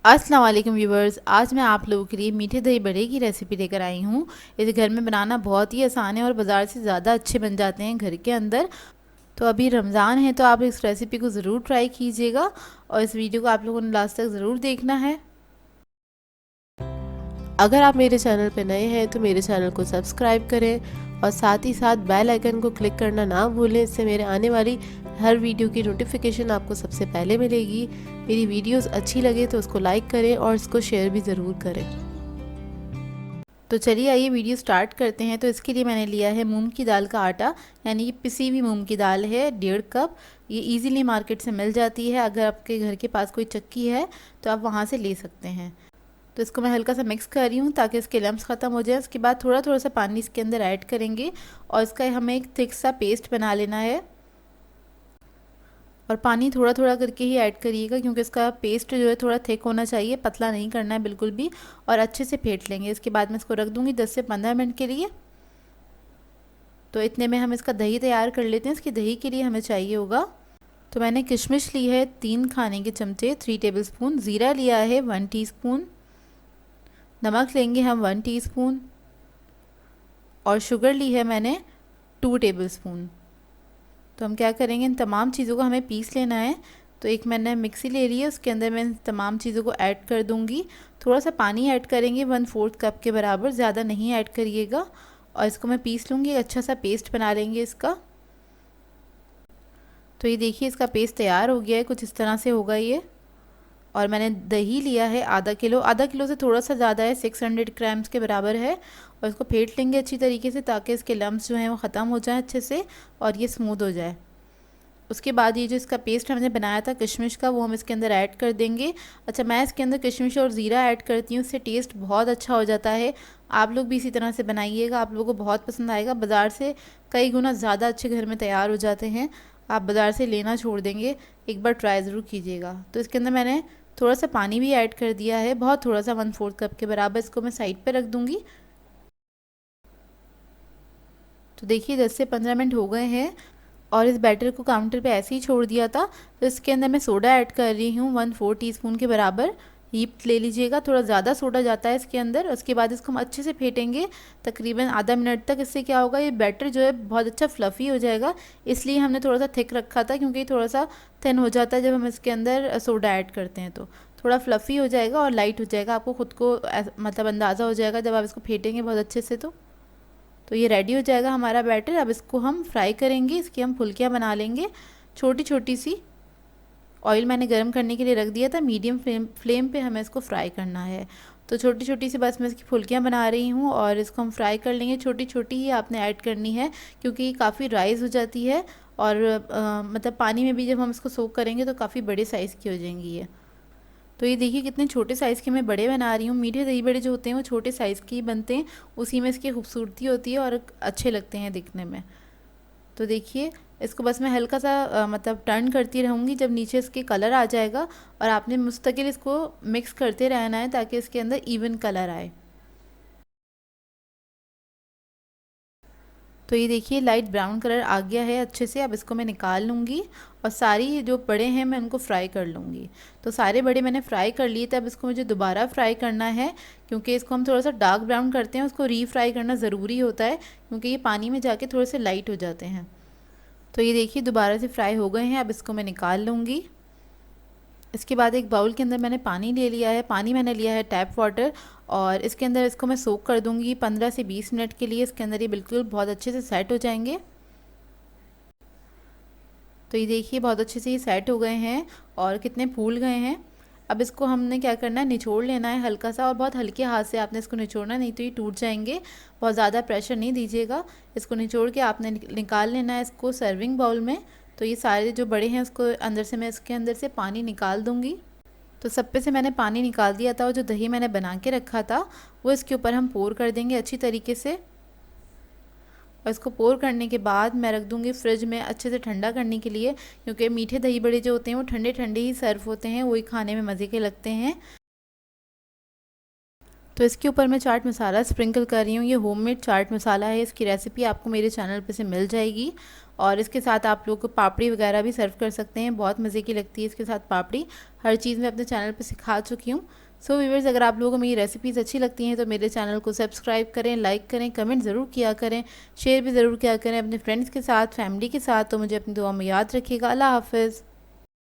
अस्सलाम वालेकुम व्यूवर्स। आज मैं आप लोगों के लिए मीठे दही बड़े की रेसिपी लेकर आई हूँ। इसे घर में बनाना बहुत ही आसान है और बाज़ार से ज़्यादा अच्छे बन जाते हैं घर के अंदर। तो अभी रमज़ान है तो आप इस रेसिपी को ज़रूर ट्राई कीजिएगा और इस वीडियो को आप लोगों ने लास्ट तक ज़रूर देखना है। अगर आप मेरे चैनल पर नए हैं तो मेरे चैनल को सब्सक्राइब करें और साथ ही साथ बेल आइकन को क्लिक करना ना भूलें। इससे मेरे आने वाली हर वीडियो की नोटिफिकेशन आपको सबसे पहले मिलेगी। मेरी वीडियोस अच्छी लगे तो उसको लाइक करें और इसको शेयर भी ज़रूर करें। तो चलिए आइए वीडियो स्टार्ट करते हैं। तो इसके लिए मैंने लिया है मूंग की दाल का आटा, यानी कि पिसी हुई मूंग की दाल है 1.5 कप। ये इजीली मार्केट से मिल जाती है। अगर आपके घर के पास कोई चक्की है तो आप वहाँ से ले सकते हैं। तो इसको मैं हल्का सा मिक्स कर रही हूँ ताकि इसके लम्स ख़त्म हो जाए। उसके बाद थोड़ा थोड़ा सा पानी इसके अंदर ऐड करेंगे और इसका हमें एक थिक सा पेस्ट बना लेना है। और पानी थोड़ा थोड़ा करके ही ऐड करिएगा क्योंकि इसका पेस्ट जो है थोड़ा थिक होना चाहिए, पतला नहीं करना है बिल्कुल भी। और अच्छे से फेंट लेंगे। इसके बाद मैं इसको रख दूँगी 10 से 15 मिनट के लिए। तो इतने में हम इसका दही तैयार कर लेते हैं। इसकी दही के लिए हमें चाहिए होगा, तो मैंने किशमिश ली है 3 खाने के चमचे 3 टेबल स्पून, ज़ीरा लिया है 1 टीस्पून, नमक लेंगे हम 1 टीस्पून और शुगर ली है मैंने 2 टेबल स्पून। तो हम क्या करेंगे, इन तमाम चीज़ों को हमें पीस लेना है। तो एक मैंने मिक्सी ले ली है, उसके अंदर मैं तमाम चीज़ों को ऐड कर दूंगी। थोड़ा सा पानी ऐड करेंगे 1/4 कप के बराबर, ज़्यादा नहीं ऐड करिएगा। और इसको मैं पीस लूँगी, अच्छा सा पेस्ट बना लेंगे इसका। तो ये देखिए इसका पेस्ट तैयार हो गया है, कुछ इस तरह से होगा ये। और मैंने दही लिया है आधा किलो से थोड़ा सा ज़्यादा है, 600 ग्राम्स के बराबर है। और इसको फेंट लेंगे अच्छी तरीके से ताकि इसके लम्स जो हैं वो ख़त्म हो जाएं अच्छे से और ये स्मूथ हो जाए। उसके बाद ये जो इसका पेस्ट हमने बनाया था किशमिश का, वो हम इसके अंदर ऐड कर देंगे। अच्छा, मैं इसके अंदर किशमिश और ज़ीरा ऐड करती हूँ, इससे टेस्ट बहुत अच्छा हो जाता है। आप लोग भी इसी तरह से बनाइएगा, आप लोगों को बहुत पसंद आएगा। बाज़ार से कई गुना ज़्यादा अच्छे घर में तैयार हो जाते हैं, आप बाज़ार से लेना छोड़ देंगे। एक बार ट्राई ज़रूर कीजिएगा। तो इसके अंदर मैंने थोड़ा सा पानी भी ऐड कर दिया है, बहुत थोड़ा सा 1/4 कप के बराबर। इसको मैं साइड पर रख दूँगी। तो देखिए 10 से 15 मिनट हो गए हैं और इस बैटर को काउंटर पे ऐसे ही छोड़ दिया था। तो इसके अंदर मैं सोडा ऐड कर रही हूँ 1/4 टीस्पून के बराबर। हीप ले लीजिएगा, थोड़ा ज़्यादा सोडा जाता है इसके अंदर। उसके बाद इसको हम अच्छे से फेंटेंगे तकरीबन आधा मिनट तक। इससे क्या होगा, ये बैटर जो है बहुत अच्छा फ्लफ़ी हो जाएगा। इसलिए हमने थोड़ा सा थिक रखा था क्योंकि ये थोड़ा सा थिन हो जाता है जब हम इसके अंदर सोडा ऐड करते हैं। तो थोड़ा फ्लफ़ी हो जाएगा और लाइट हो जाएगा, आपको ख़ुद को मतलब अंदाज़ा हो जाएगा जब आप इसको फेंटेंगे बहुत अच्छे से। तो ये रेडी हो जाएगा हमारा बैटर। अब इसको हम फ्राई करेंगे, इसकी हम फुल्कियाँ बना लेंगे छोटी छोटी सी। ऑयल मैंने गर्म करने के लिए रख दिया था, मीडियम फ्लेम पे हमें इसको फ्राई करना है। तो छोटी छोटी सी बस मैं इसकी फुल्कियाँ बना रही हूँ और इसको हम फ्राई कर लेंगे। छोटी छोटी ही आपने ऐड करनी है क्योंकि ये काफ़ी राइस हो जाती है और मतलब पानी में भी जब हम इसको सोक करेंगे तो काफ़ी बड़े साइज़ की हो जाएंगी ये। तो ये देखिए कितने छोटे साइज़ के मैं बड़े बना रही हूँ। मीठे दही बड़े जो होते हैं वो छोटे साइज़ के ही बनते हैं, उसी में इसकी खूबसूरती होती है और अच्छे लगते हैं दिखने में। तो देखिए इसको बस मैं हल्का सा मतलब टर्न करती रहूँगी जब नीचे इसके कलर आ जाएगा। और आपने मुस्तकिल इसको मिक्स करते रहना है ताकि इसके अंदर इवन कलर आए। तो ये देखिए लाइट ब्राउन कलर आ गया है अच्छे से। अब इसको मैं निकाल लूँगी और सारी जो बड़े हैं मैं उनको फ्राई कर लूँगी। तो सारे बड़े मैंने फ्राई कर लिए थे। अब इसको मुझे दोबारा फ्राई करना है क्योंकि इसको हम थोड़ा सा डार्क ब्राउन करते हैं, उसको रीफ्राई करना ज़रूरी होता है क्योंकि ये पानी में जाके थोड़े से लाइट हो जाते हैं। तो ये देखिए दोबारा से फ्राई हो गए हैं। अब इसको मैं निकाल लूँगी। इसके बाद एक बाउल के अंदर मैंने पानी ले लिया है, पानी मैंने लिया है टैप वाटर। और इसके अंदर इसको मैं सोक कर दूंगी 15 से 20 मिनट के लिए। इसके अंदर ये बिल्कुल बहुत अच्छे से सेट हो जाएंगे। तो ये देखिए बहुत अच्छे से ये सेट हो गए हैं और कितने फूल गए हैं। अब इसको हमने क्या करना है, निचोड़ लेना है हल्का सा और बहुत हल्के हाथ से आपने इसको निचोड़ना, नहीं तो ये टूट जाएंगे। बहुत ज़्यादा प्रेशर नहीं दीजिएगा। इसको निचोड़ के आपने निकाल लेना है इसको सर्विंग बाउल में। तो ये सारे जो बड़े हैं उसको अंदर से मैं इसके अंदर से पानी निकाल दूँगी। तो सब पे से मैंने पानी निकाल दिया था और जो दही मैंने बना के रखा था वो इसके ऊपर हम पोर कर देंगे अच्छी तरीके से। और इसको पोर करने के बाद मैं रख दूँगी फ्रिज में अच्छे से ठंडा करने के लिए क्योंकि मीठे दही बड़े जो होते हैं वो ठंडे ठंडे ही सर्व होते हैं, वही खाने में मज़े के लगते हैं। तो इसके ऊपर मैं चाट मसाला स्प्रिंकल कर रही हूँ। ये होममेड चाट मसाला है, इसकी रेसिपी आपको मेरे चैनल पे से मिल जाएगी। और इसके साथ आप लोग पापड़ी वगैरह भी सर्व कर सकते हैं, बहुत मज़े की लगती है इसके साथ पापड़ी। हर चीज़ मैं अपने चैनल पे सिखा चुकी हूँ। सो व्यूअर्स, अगर आप लोगों को मेरी रेसिपीज़ अच्छी लगती हैं तो मेरे चैनल को सब्सक्राइब करें, लाइक करें, कमेंट ज़रूर किया करें, शेयर भी ज़रूर किया करें अपने फ्रेंड्स के साथ, फैमिली के साथ। तो मुझे अपनी दुआ में याद रखिएगा। अल्लाह हाफ़िज़।